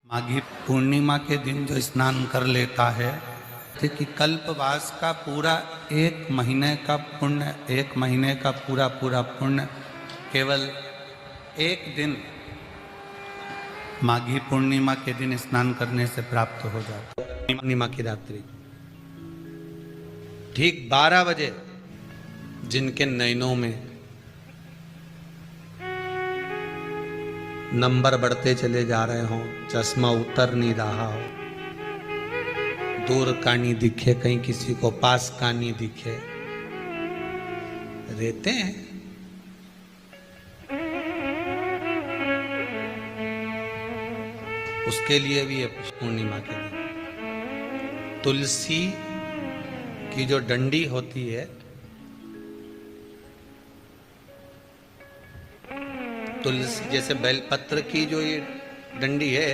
माघी पूर्णिमा के दिन जो स्नान कर लेता है कि कल्पवास का पूरा एक महीने का पुण्य, एक महीने का पूरा पुण्य केवल एक दिन माघी पूर्णिमा के दिन स्नान करने से प्राप्त हो जाता है। पूर्णिमा की रात्रि ठीक 12 बजे जिनके नयनों में नंबर बढ़ते चले जा रहे हों, चश्मा उतर नहीं रहा हो, दूर का नहीं दिखे, कहीं किसी को पास का नहीं दिखे, रहते हैं। उसके लिए भी है पूर्णिमा के दिन तुलसी की जो डंडी होती है, तुलसी जैसे बेलपत्र की जो ये डंडी है,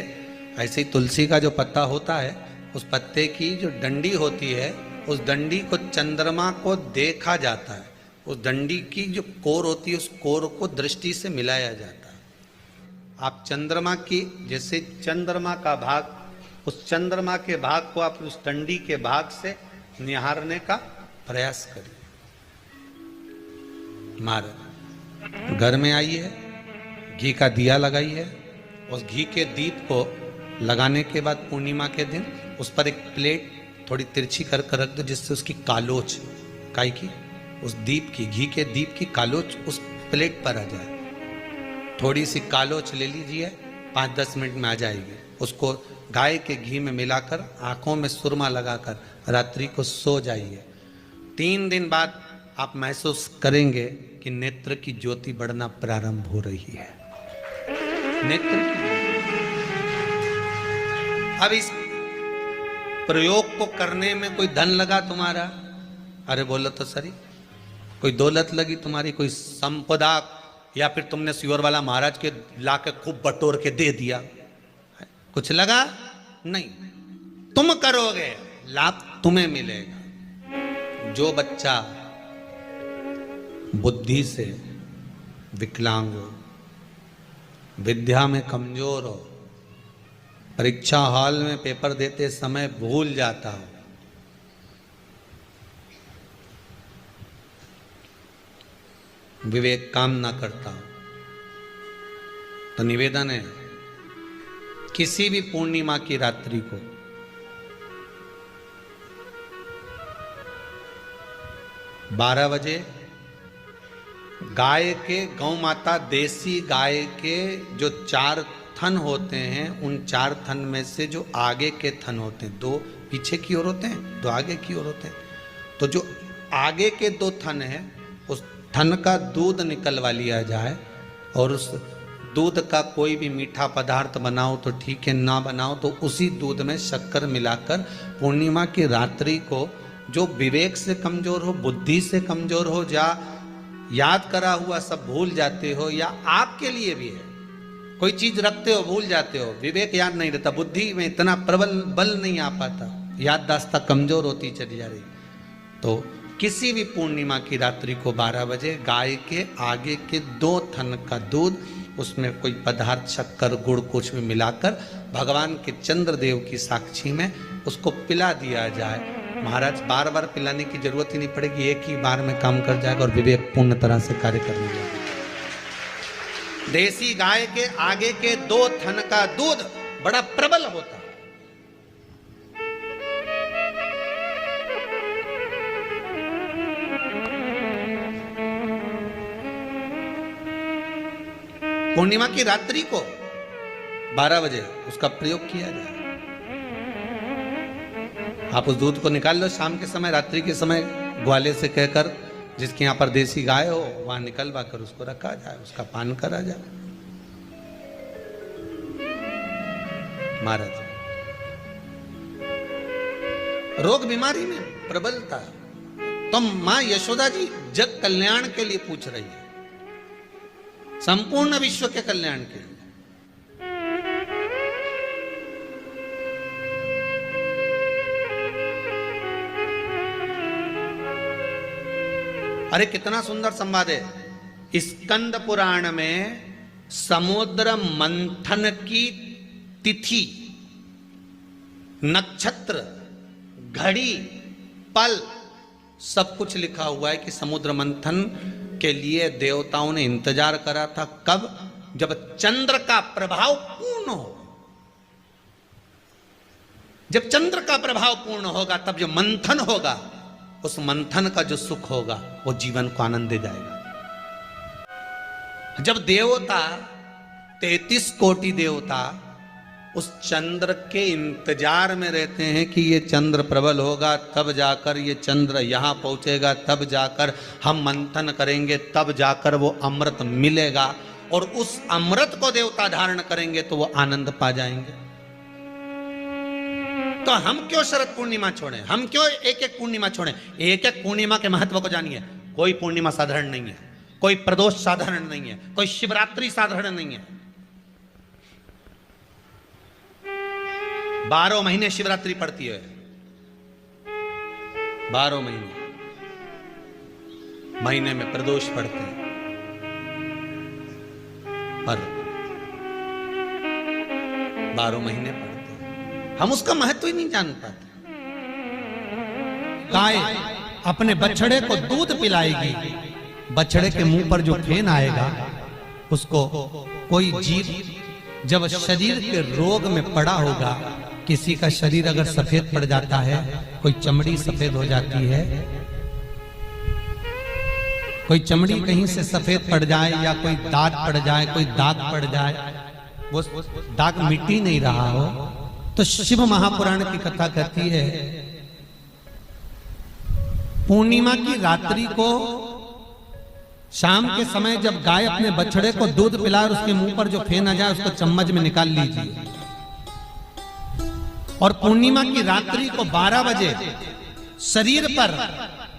ऐसे ही तुलसी का जो पत्ता होता है, उस पत्ते की जो डंडी होती है, उस डंडी को चंद्रमा को देखा जाता है। उस डंडी की जो कोर होती है, उस कोर को दृष्टि से मिलाया जाता है। आप चंद्रमा की जैसे चंद्रमा का भाग, उस चंद्रमा के भाग को आप उस डंडी के भाग से निहारने का प्रयास करिए। महाराज घर में आई है, घी का दिया लगाई है, उस घी के दीप को लगाने के बाद पूर्णिमा के दिन उस पर एक प्लेट थोड़ी तिरछी कर रख दो, जिससे उसकी कालोच काई की उस दीप की, घी के दीप की कालोच उस प्लेट पर आ जाए। थोड़ी सी कालोच ले लीजिए, 5-10 मिनट में आ जाएगी। उसको गाय के घी में मिलाकर आंखों में सुरमा लगाकर रात्रि को सो जाइए। 3 दिन बाद आप महसूस करेंगे कि नेत्र की ज्योति बढ़ना प्रारंभ हो रही है। नेत्र की अब इस प्रयोग को करने में कोई धन लगा तुम्हारा? अरे बोलो तो सही। कोई दौलत लगी तुम्हारी, कोई संपदा, या फिर तुमने सियोर वाला महाराज के लाके खूब बटोर के दे दिया, कुछ लगा? नहीं। तुम करोगे, लाभ तुम्हें मिलेगा। जो बच्चा बुद्धि से विकलांग हो, विद्या में कमजोर हो, परीक्षा हॉल में पेपर देते समय भूल जाता हो, विवेक काम ना करता हो, तो निवेदन है किसी भी पूर्णिमा की रात्रि को बारह बजे गाय के, गौ माता देसी गाय के जो 4 थन होते हैं, उन 4 थन में से जो आगे के थन होते हैं, 2 पीछे की ओर होते हैं, 2 आगे की ओर होते हैं, तो जो आगे के 2 थन हैं, उस थन का दूध निकलवा लिया जाए और उस दूध का कोई भी मीठा पदार्थ बनाओ तो ठीक है, ना बनाओ तो उसी दूध में शक्कर मिलाकर पूर्णिमा की रात्रि को, जो विवेक से कमजोर हो, बुद्धि से कमजोर हो, या याद करा हुआ सब भूल जाते हो, या आपके लिए भी है कोई चीज रखते हो भूल जाते हो, विवेक याद नहीं रहता, बुद्धि में इतना प्रबल बल नहीं आ पाता, याददाश्त कमजोर होती चली जा रही, तो किसी भी पूर्णिमा की रात्रि को 12 बजे गाय के आगे के 2 थन का दूध, उसमें कोई पदार्थ शक्कर गुड़ कुछ भी मिलाकर भगवान के चंद्रदेव की साक्षी में उसको पिला दिया जाए। महाराज बार बार पिलाने की जरूरत ही नहीं पड़ेगी, एक ही बार में काम कर जाएगा और विवेक पूर्ण तरह से कार्य करने लगेगा। देसी गाय के आगे के 2 थन का दूध बड़ा प्रबल होता है। पूर्णिमा की रात्रि को 12 बजे उसका प्रयोग किया जाए। आप उस दूध को निकाल लो शाम के समय, रात्रि के समय ग्वाले से कहकर, जिसके यहाँ पर देसी गाय हो, वहां निकलवा कर उसको रखा जाए, उसका पान करा जाए। महाराज रोग बीमारी में प्रबलता, तो मां यशोदा जी जग कल्याण के लिए पूछ रही है, संपूर्ण विश्व के कल्याण के लिए। अरे कितना सुंदर संवाद है। स्कंद पुराण में समुद्र मंथन की तिथि नक्षत्र, घड़ी, पल, सब कुछ लिखा हुआ है कि समुद्र मंथन के लिए देवताओं ने इंतजार करा था। कब? जब चंद्र का प्रभाव पूर्ण हो। जब चंद्र का प्रभाव पूर्ण होगा तब जो मंथन होगा, उस मंथन का जो सुख होगा वो जीवन को आनंद दे जाएगा। जब देवता 33 कोटि देवता उस चंद्र के इंतजार में रहते हैं कि ये चंद्र प्रबल होगा, तब जाकर ये चंद्र यहां पहुंचेगा, तब जाकर हम मंथन करेंगे, तब जाकर वो अमृत मिलेगा, और उस अमृत को देवता धारण करेंगे तो वो आनंद पा जाएंगे। तो हम क्यों शरद पूर्णिमा छोड़ें? हम क्यों एक एक पूर्णिमा छोड़ें? एक एक पूर्णिमा के महत्व को जानिए। कोई पूर्णिमा साधारण नहीं है, कोई प्रदोष साधारण नहीं है, कोई शिवरात्रि साधारण नहीं है। 12 महीने शिवरात्रि पड़ती है, 12 महीने में प्रदोष पड़ते हैं, पर 12 महीने पड़ते हैं, हम उसका महत्व ही नहीं जान पाते। गाय अपने बछड़े को दूध पिलाएगी, बछड़े के मुंह पर जो फेन आएगा उसको कोई जीव जब शरीर के रोग में पड़ा होगा, किसी का शरीर अगर सफेद पड़ जाता है, कोई चमड़ी सफेद हो जाती है, कोई चमड़ी कहीं से सफेद पड़ जाए या कोई दाग पड़ जाए, कोई दाग पड़ जाए, वो दाग मिटी नहीं रहा हो, तो शिव महापुराण की कथा कहती है पूर्णिमा की रात्रि को शाम के समय जब गाय अपने बछड़े को दूध पिलाए और उसके मुंह पर जो फेन आ जाए उसको चम्मच में निकाल लीजिए, और पूर्णिमा की रात्रि को 12 बजे शरीर पर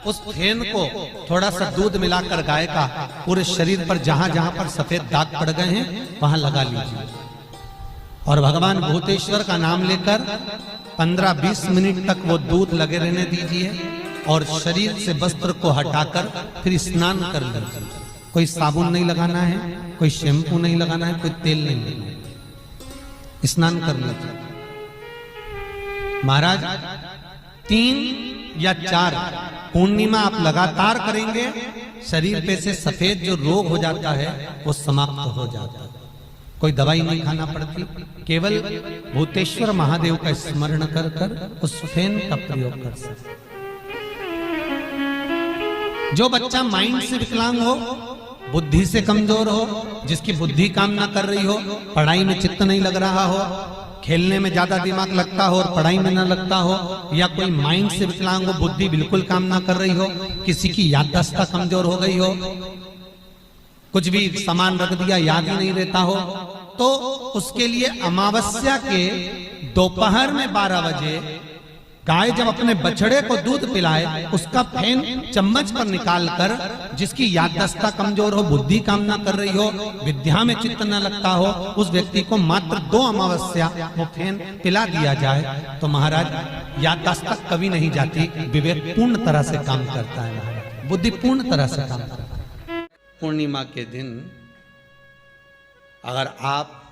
उस फेन को थोड़ा सा दूध मिलाकर गाय का पूरे शरीर पर जहां जहां पर सफेद दाग पड़ गए हैं वहां लगा लीजिए, और भगवान भूतेश्वर का नाम लेकर 15-20 मिनट तक वो दूध लगे रहने दीजिए, और शरीर से वस्त्र को हटाकर फिर स्नान कर लीजिए। कोई साबुन नहीं लगाना है, कोई शैम्पू नहीं लगाना है, कोई तेल नहीं लगाना है, स्नान कर लीजिए। महाराज 3 या 4 पूर्णिमा आप लगातार करेंगे, शरीर पे से सफेद जो रोग हो जाता है वो समाप्त हो जाता है। कोई दवाई नहीं खाना पड़ती, केवल भूतेश्वर महादेव का स्मरण कर कर उस फेन का प्रयोग कर सकते। जो बच्चा माइंड से विकलांग हो, बुद्धि से कमजोर हो, जिसकी बुद्धि काम ना कर रही हो, पढ़ाई में चित्त नहीं लग रहा हो, खेलने में ज्यादा दिमाग लगता हो और पढ़ाई में ना लगता हो, या कोई माइंड से विकलांग हो, बुद्धि बिल्कुल काम ना कर रही हो, किसी की याददाश्त कमजोर हो गई हो, कुछ भी सामान रख दिया याद ही नहीं रहता हो, तो उसके लिए अमावस्या के दोपहर में 12 बजे गाय जब अपने बछड़े को दूध पिलाए, उसका फेन चम्मच पर निकालकर, जिसकी याददाश्त कमजोर हो, बुद्धि काम ना कर रही हो, विद्या में चित्त न लगता हो, उस व्यक्ति को मात्र 2 अमावस्या वो फेन पिला दिया जाए तो महाराज याददाश्त कभी नहीं जाती, विवेक पूर्ण तरह से काम करता है, बुद्धि पूर्ण तरह से काम करता है। पूर्णिमा के दिन अगर आप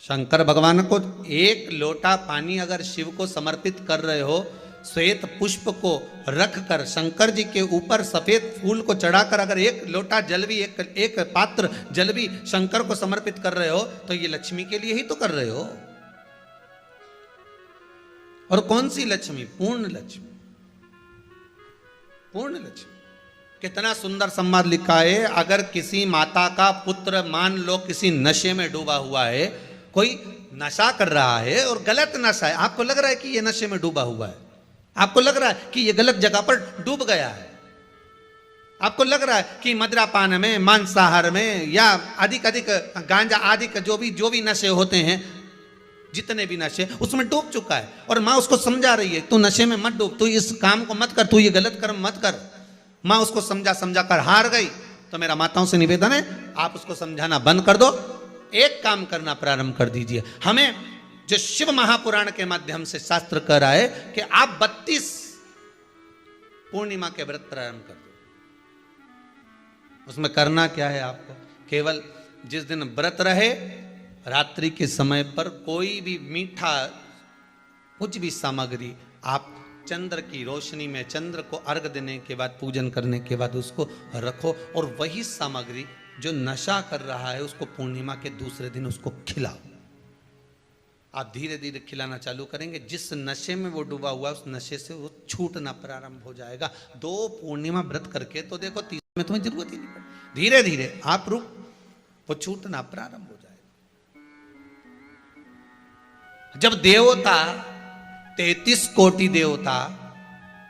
शंकर भगवान को 1 लोटा पानी अगर शिव को समर्पित कर रहे हो, श्वेत पुष्प को रखकर शंकर जी के ऊपर सफेद फूल को चढ़ाकर अगर 1 लोटा जल भी, एक पात्र जल भी शंकर को समर्पित कर रहे हो, तो ये लक्ष्मी के लिए ही तो कर रहे हो। और कौन सी लक्ष्मी? पूर्ण लक्ष्मी, पूर्ण लक्ष्मी। कितना सुंदर संवाद लिखा है, अगर किसी माता का पुत्र मान लो किसी नशे में डूबा हुआ है, कोई नशा कर रहा है और गलत नशा है, आपको लग रहा है कि ये नशे में डूबा हुआ है, आपको लग रहा है कि ये गलत जगह पर डूब गया है, आपको लग रहा है कि मदिरापान में, मांसाहार में या अधिक गांजा आदि का जो भी नशे होते हैं, जितने भी नशे, उसमें डूब चुका है, और माँ उसको समझा रही है तू नशे में मत डूब, तू इस काम को मत कर, तू ये गलत कर्म मत कर। माँ उसको समझा कर हार गई। तो मेरा माताओं से निवेदन है, आप उसको समझाना बंद कर दो, एक काम करना प्रारंभ कर दीजिए। हमें जो शिव महापुराण के माध्यम से शास्त्र कह रहा है कि आप 32 पूर्णिमा के व्रत प्रारंभ कर दो। उसमें करना क्या है आपको? केवल जिस दिन व्रत रहे, रात्रि के समय पर कोई भी मीठा कुछ भी सामग्री आप चंद्र की रोशनी में, चंद्र को अर्घ देने के बाद, पूजन करने के बाद उसको रखो, और वही सामग्री जो नशा कर रहा है उसको पूर्णिमा के दूसरे दिन उसको खिलाओ। आप धीरे धीरे खिलाना चालू करेंगे, जिस नशे में वो डूबा हुआ उस नशे से वो छूटना प्रारंभ हो जाएगा। 2 पूर्णिमा व्रत करके तो देखो, 3 में तुम्हें जरूरत ही नहीं पड़े। धीरे धीरे आप रुक, वो छूटना प्रारंभ हो जाएगा। जब देवता 33 कोटि देवता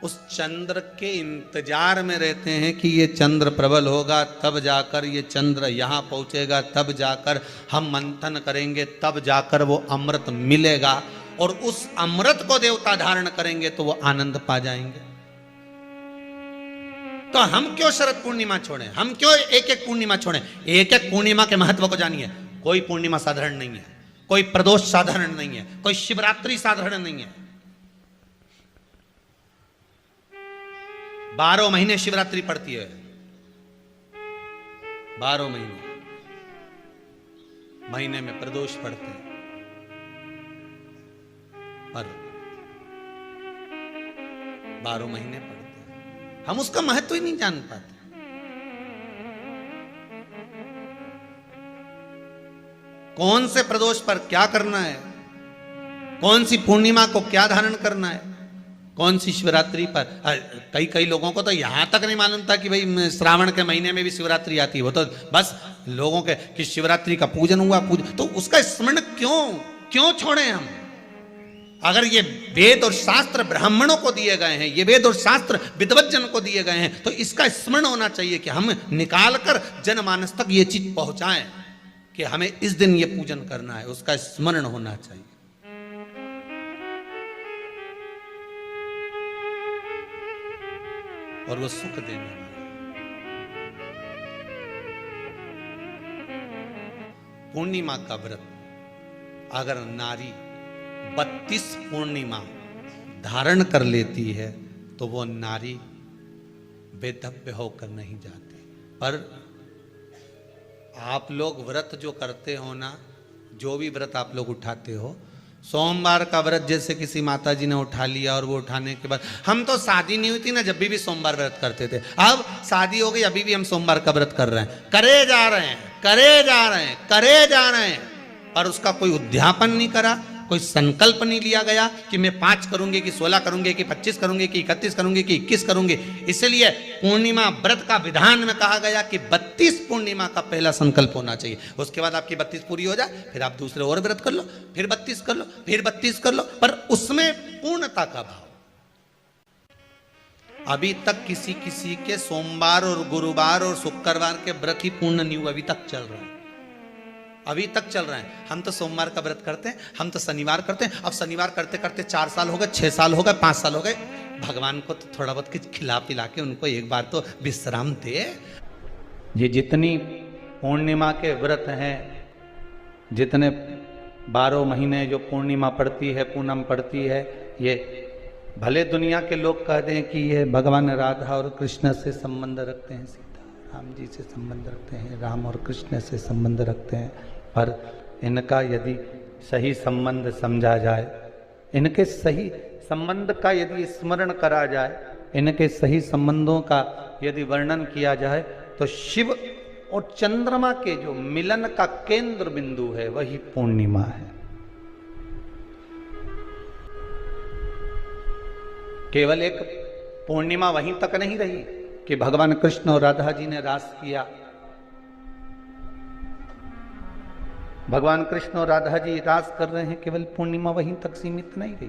उस चंद्र के इंतजार में रहते हैं कि ये चंद्र प्रबल होगा, तब जाकर ये चंद्र यहां पहुंचेगा, तब जाकर हम मंथन करेंगे, तब जाकर वो अमृत मिलेगा, और उस अमृत को देवता धारण करेंगे तो वो आनंद पा जाएंगे। तो हम क्यों शरद पूर्णिमा छोड़ें? हम क्यों एक एक पूर्णिमा छोड़ें? एक एक पूर्णिमा के महत्व को जानिए। कोई पूर्णिमा साधारण नहीं है, कोई प्रदोष साधारण नहीं है, कोई शिवरात्रि साधारण नहीं है। 12 महीने शिवरात्रि पड़ती है, 12 महीने में प्रदोष पड़ते हैं, पर 12 महीने पड़ते हैं। हम उसका महत्व ही नहीं जान पाते। कौन से प्रदोष पर क्या करना है, कौन सी पूर्णिमा को क्या धारण करना है, कौन सी शिवरात्रि पर। कई लोगों को तो यहां तक नहीं मालूम था कि भाई श्रावण के महीने में भी शिवरात्रि आती है। वो तो बस लोगों के कि शिवरात्रि का पूजन हुआ, तो उसका स्मरण क्यों छोड़े हम? अगर ये वेद और शास्त्र ब्राह्मणों को दिए गए हैं, ये वेद और शास्त्र विद्वज्जन को दिए गए हैं, तो इसका स्मरण होना चाहिए कि हम निकाल कर जनमानस तक ये चीज पहुंचाएं कि हमें इस दिन ये पूजन करना है। उसका स्मरण होना चाहिए। और वो सुख देने वाला। पूर्णिमा का व्रत अगर नारी 32 पूर्णिमा धारण कर लेती है तो वो नारी बेधव्य होकर नहीं जाती। पर आप लोग व्रत जो करते हो ना, जो भी व्रत आप लोग उठाते हो, सोमवार का व्रत जैसे किसी माता जी ने उठा लिया और वो उठाने के बाद, हम तो शादी नहीं हुई थी ना जब भी सोमवार व्रत करते थे, अब शादी हो गई अभी भी हम सोमवार का व्रत कर रहे हैं, करे जा रहे हैं, पर उसका कोई उद्यापन नहीं करा, कोई संकल्प नहीं लिया गया कि मैं 5 करूंगी कि 16 करूंगी कि 25 करूंगी कि 31 करूंगी कि 21 करूंगी। इसलिए पूर्णिमा व्रत का विधान में कहा गया कि 32 पूर्णिमा का पहला संकल्प होना चाहिए। उसके बाद आपकी 32 पूरी हो जाए, फिर आप दूसरे और व्रत कर लो, फिर 32 कर लो, फिर 32 कर लो, पर उसमें पूर्णता का भाव। अभी तक किसी के सोमवार और गुरुवार और शुक्रवार के व्रत ही पूर्ण नहीं हुआ, अभी तक चल रहा है, अभी तक चल रहे हैं। हम तो सोमवार का व्रत करते हैं, हम तो शनिवार करते हैं। अब शनिवार करते करते 4 साल हो गए, 6 साल हो गए, 5 साल हो गए। भगवान को तो थोड़ा बहुत कुछ खिला पिला के उनको एक बार तो विश्राम दे। ये जितनी पूर्णिमा के व्रत हैं, जितने 12 महीने जो पूर्णिमा पड़ती है, पूनम पड़ती है, ये भले दुनिया के लोग कहते हैं कि ये भगवान राधा और कृष्ण से संबंध रखते हैं, सीता राम जी से संबंध रखते हैं, राम और कृष्ण से संबंध रखते हैं, पर इनका यदि सही संबंध समझा जाए, इनके सही संबंध का यदि स्मरण करा जाए, इनके सही संबंधों का यदि वर्णन किया जाए, तो शिव और चंद्रमा के जो मिलन का केंद्र बिंदु है वही पूर्णिमा है। केवल एक पूर्णिमा वहीं तक नहीं रही कि भगवान कृष्ण और राधा जी ने रास किया। भगवान कृष्ण और राधा जी रास कर रहे हैं, केवल पूर्णिमा वहीं तक सीमित नहीं रही।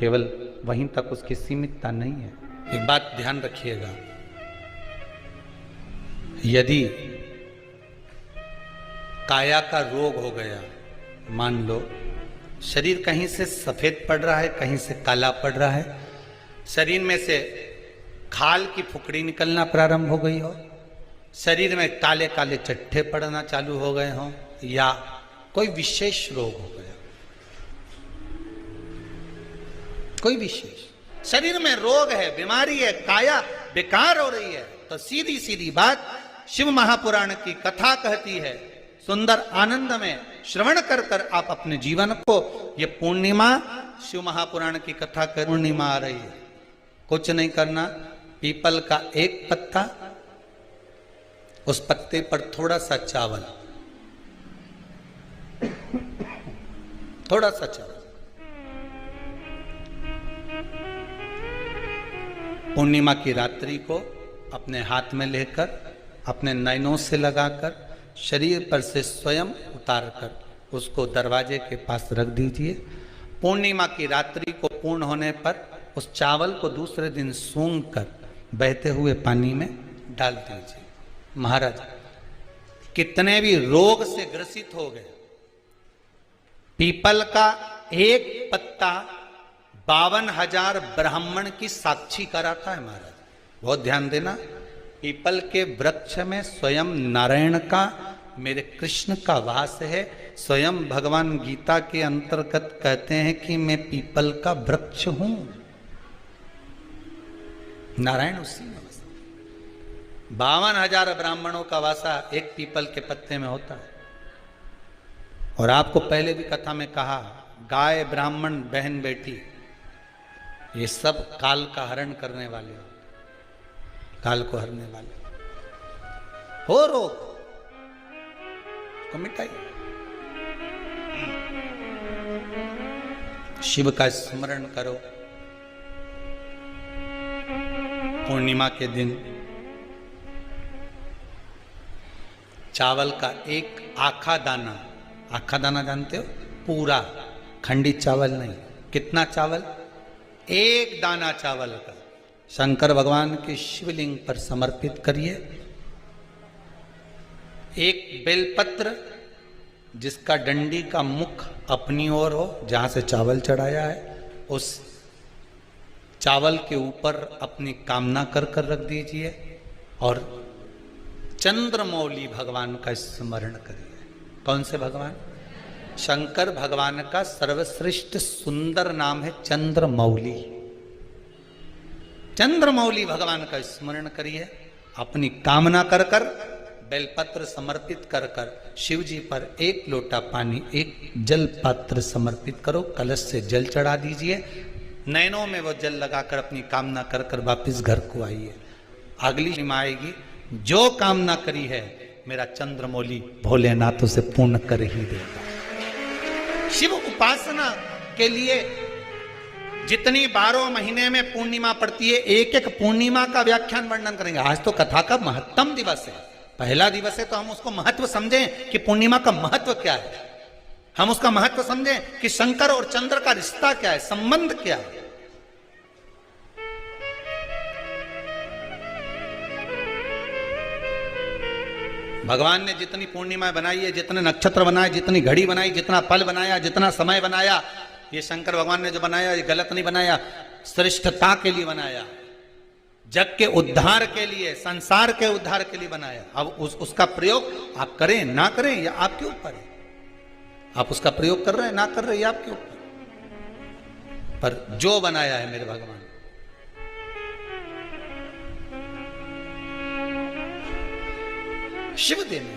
केवल वहीं तक उसकी सीमितता नहीं है। एक बात ध्यान रखिएगा, यदि काया का रोग हो गया, मान लो शरीर कहीं से सफेद पड़ रहा है, कहीं से काला पड़ रहा है, शरीर में से खाल की फुकड़ी निकलना प्रारंभ हो गई हो, शरीर में काले काले चट्टे पड़ना चालू हो गए हों, या कोई विशेष रोग हो गया, कोई विशेष शरीर में रोग है, बीमारी है, काया बेकार हो रही है, तो सीधी सीधी बात शिव महापुराण की कथा कहती है, सुंदर आनंद में श्रवण कर कर आप अपने जीवन को, ये पूर्णिमा शिव महापुराण की कथा कर, पूर्णिमा आ रही है, कुछ नहीं करना, पीपल का एक पत्ता, उस पत्ते पर थोड़ा सा चावल, थोड़ा सा चावल, पूर्णिमा की रात्रि को अपने हाथ में लेकर, अपने नयनों से लगाकर, शरीर पर से स्वयं उतार कर उसको दरवाजे के पास रख दीजिए। पूर्णिमा की रात्रि को पूर्ण होने पर उस चावल को दूसरे दिन सूंघ कर बहते हुए पानी में डाल दीजिए। महाराज, कितने भी रोग से ग्रसित हो गए, पीपल का एक पत्ता 52,000 ब्राह्मण की साक्षी कराता है। महाराज बहुत ध्यान देना, पीपल के वृक्ष में स्वयं नारायण का, मेरे कृष्ण का वास है। स्वयं भगवान गीता के अंतर्गत कहते हैं कि मैं पीपल का वृक्ष हूं, नारायण उसी में। 52,000 ब्राह्मणों का वासा एक पीपल के पत्ते में होता है। और आपको पहले भी कथा में कहा, गाय, ब्राह्मण, बहन, बेटी, ये सब काल का हरण करने वाले हो, काल को हरने वाले हो, रोग को मिटाइए। शिव का स्मरण करो। पूर्णिमा के दिन चावल का एक आखा दाना, आखा दाना जानते हो, पूरा, खंडित चावल नहीं, कितना चावल, एक दाना चावल का शंकर भगवान के शिवलिंग पर समर्पित करिए। एक बेलपत्र जिसका डंडी का मुख अपनी ओर हो, जहां से चावल चढ़ाया है, उस चावल के ऊपर अपनी कामना कर कर रख दीजिए और चंद्रमौली भगवान का स्मरण करिए। कौन से भगवान? शंकर भगवान का सर्वश्रेष्ठ सुंदर नाम है चंद्रमौली। चंद्रमौली भगवान का स्मरण करिए, अपनी कामना कर कर, बेलपत्र समर्पित कर कर शिव जी पर एक लोटा पानी, एक जल पात्र समर्पित करो, कलश से जल चढ़ा दीजिए, नैनों में वो जल लगाकर अपनी कामना कर कर वापिस घर को आइए। अगली निमा आएगी, जो कामना करी है मेरा चंद्रमौली भोलेनाथ उसे पूर्ण कर ही देगा। शिव उपासना के लिए जितनी 12 महीने में पूर्णिमा पड़ती है, एक एक पूर्णिमा का व्याख्यान वर्णन करेंगे। आज तो कथा का महत्तम दिवस है, पहला दिवस है, तो हम उसको महत्व समझें कि पूर्णिमा का महत्व क्या है, हम उसका महत्व समझें कि शंकर और चंद्र का रिश्ता क्या है, संबंध क्या है। भगवान ने जितनी पूर्णिमा बनाई है, जितने नक्षत्र बनाए, जितनी घड़ी बनाई, जितना पल बनाया, जितना समय बनाया, ये शंकर भगवान ने जो बनाया ये गलत नहीं बनाया, श्रेष्ठता के लिए बनाया, जग के उद्धार के लिए, संसार के उद्धार के लिए बनाया। अब उसका प्रयोग आप करें ना करें या आपके ऊपर है। आप उसका प्रयोग कर रहे हैं ना कर रहे हैं, आपके ऊपर, पर जो बनाया है मेरे भगवान, शिव देने